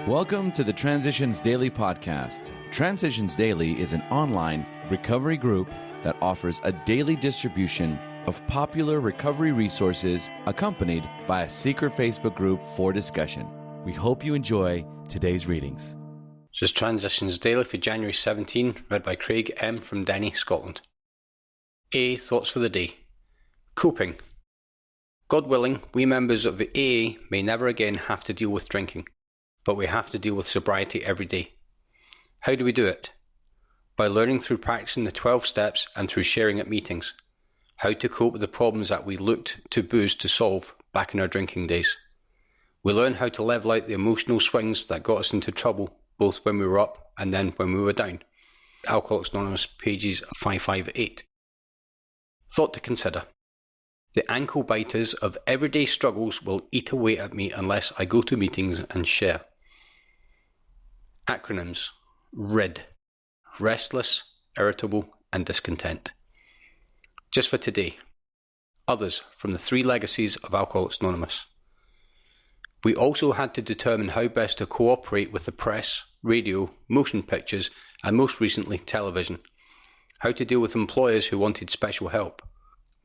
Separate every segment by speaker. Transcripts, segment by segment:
Speaker 1: Welcome to the Transitions Daily podcast. Transitions Daily is an online recovery group that offers a daily distribution of popular recovery resources accompanied by a secret Facebook group for discussion. We hope you enjoy today's readings.
Speaker 2: This is Transitions Daily for January 17, read by Craig M. from Denny, Scotland. A. Thoughts for the Day. Coping. God willing, we members of the AA may never again have to deal with drinking, but we have to deal with sobriety every day. How do we do it? By learning through practicing the 12 steps and through sharing at meetings. How to cope with the problems that we looked to booze to solve back in our drinking days. We learn how to level out the emotional swings that got us into trouble, both when we were up and then when we were down. Alcoholics Anonymous, pages 558. Thought to consider. The ankle biters of everyday struggles will eat away at me unless I go to meetings and share. Acronyms. RID. Restless, irritable, and discontent. Just for today. Others from the 3 legacies of Alcoholics Anonymous. We also had to determine how best to cooperate with the press, radio, motion pictures, and most recently television. How to deal with employers who wanted special help.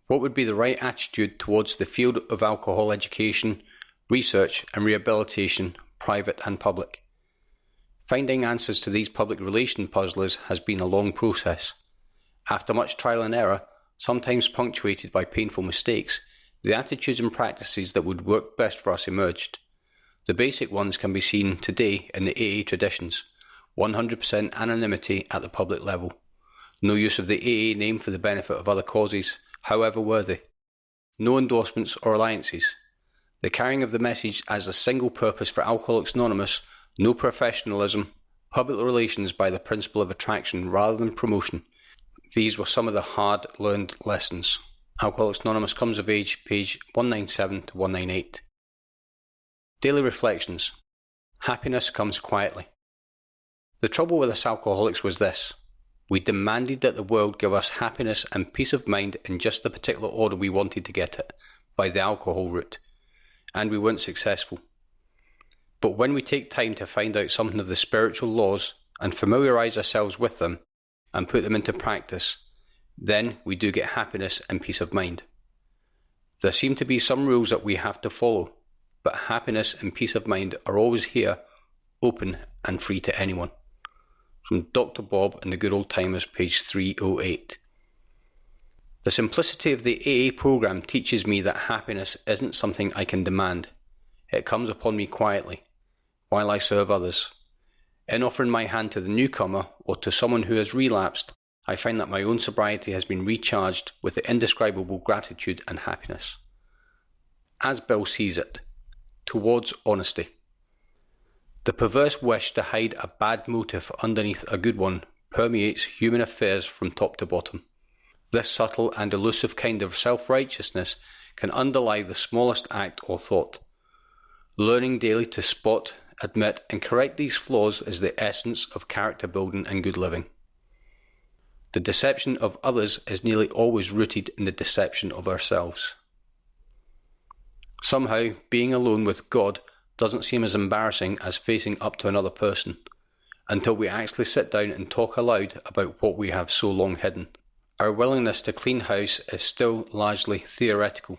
Speaker 2: What would be the right attitude towards the field of alcohol education, research and rehabilitation, private and public? Finding answers to these public relation puzzlers has been a long process. After much trial and error, sometimes punctuated by painful mistakes, the attitudes and practices that would work best for us emerged. The basic ones can be seen today in the AA traditions. 100% anonymity at the public level. No use of the AA name for the benefit of other causes, however worthy. No endorsements or alliances. The carrying of the message as a single purpose for Alcoholics Anonymous. No professionalism, public relations by the principle of attraction rather than promotion. These were some of the hard-learned lessons. Alcoholics Anonymous Comes of Age, page 197 to 198. Daily Reflections. Happiness comes quietly. The trouble with us alcoholics was this. We demanded that the world give us happiness and peace of mind in just the particular order we wanted to get it, by the alcohol route. And we weren't successful. But when we take time to find out something of the spiritual laws and familiarise ourselves with them and put them into practice, then we do get happiness and peace of mind. There seem to be some rules that we have to follow, but happiness and peace of mind are always here, open and free to anyone. From Dr. Bob and the Good Old Timers, page 308. The simplicity of the AA program teaches me that happiness isn't something I can demand. It comes upon me quietly, while I serve others. In offering my hand to the newcomer or to someone who has relapsed, I find that my own sobriety has been recharged with the indescribable gratitude and happiness. As Bill sees it, towards honesty. The perverse wish to hide a bad motive underneath a good one permeates human affairs from top to bottom. This subtle and elusive kind of self-righteousness can underlie the smallest act or thought. Learning daily to spot, admit and correct these flaws is the essence of character building and good living. The deception of others is nearly always rooted in the deception of ourselves. Somehow, being alone with God doesn't seem as embarrassing as facing up to another person, until we actually sit down and talk aloud about what we have so long hidden. Our willingness to clean house is still largely theoretical.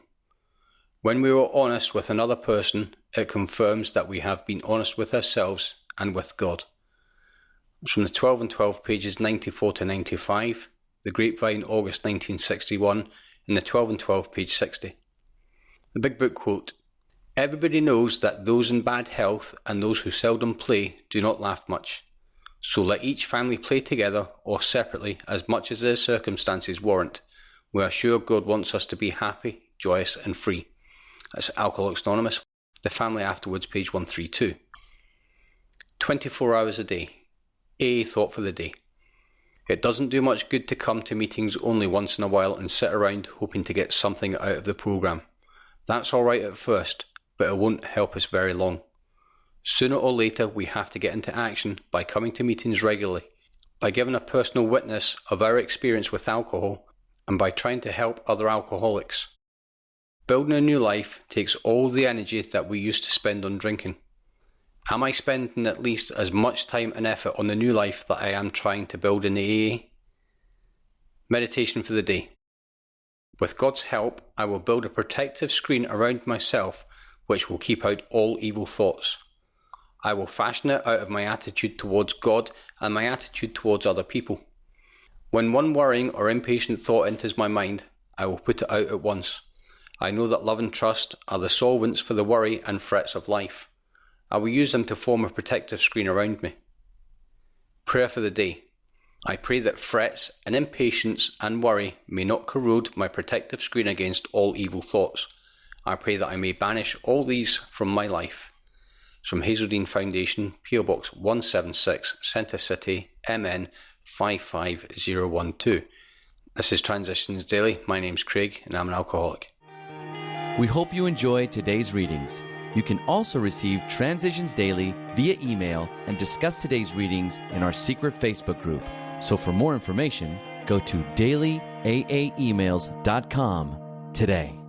Speaker 2: When we are honest with another person, it confirms that we have been honest with ourselves and with God. It's from the 12 and 12 pages 94 to 95, The Grapevine, August 1961, and the 12 and 12 page 60. The Big Book quote, "Everybody knows that those in bad health and those who seldom play do not laugh much. So let each family play together or separately as much as their circumstances warrant. We are sure God wants us to be happy, joyous and free." That's Alcoholics Anonymous, The Family Afterwards, page 132. 24 hours a day. AA Thought for the Day. It doesn't do much good to come to meetings only once in a while and sit around hoping to get something out of the program. That's alright at first, but it won't help us very long. Sooner or later we have to get into action by coming to meetings regularly, by giving a personal witness of our experience with alcohol, and by trying to help other alcoholics. Building a new life takes all the energy that we used to spend on drinking. Am I spending at least as much time and effort on the new life that I am trying to build in the AA? Meditation for the day. With God's help, I will build a protective screen around myself which will keep out all evil thoughts. I will fashion it out of my attitude towards God and my attitude towards other people. When one worrying or impatient thought enters my mind, I will put it out at once. I know that love and trust are the solvents for the worry and frets of life. I will use them to form a protective screen around me. Prayer for the day. I pray that frets and impatience and worry may not corrode my protective screen against all evil thoughts. I pray that I may banish all these from my life. It's from Hazeldean Foundation, PO Box 176, Centre City, MN 55012. This is Transitions Daily. My name's Craig and I'm an alcoholic.
Speaker 1: We hope you enjoyed today's readings. You can also receive Transitions Daily via email and discuss today's readings in our secret Facebook group. So for more information, go to dailyaaemails.com today.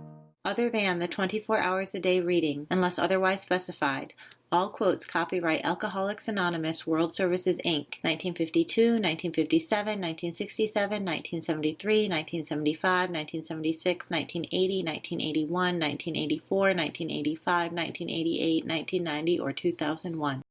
Speaker 3: Other than the 24 hours a day reading, unless otherwise specified, all quotes copyright Alcoholics Anonymous World Services, Inc., 1952, 1957, 1967, 1973, 1975, 1976, 1980, 1981, 1984, 1985, 1988, 1990, or 2001.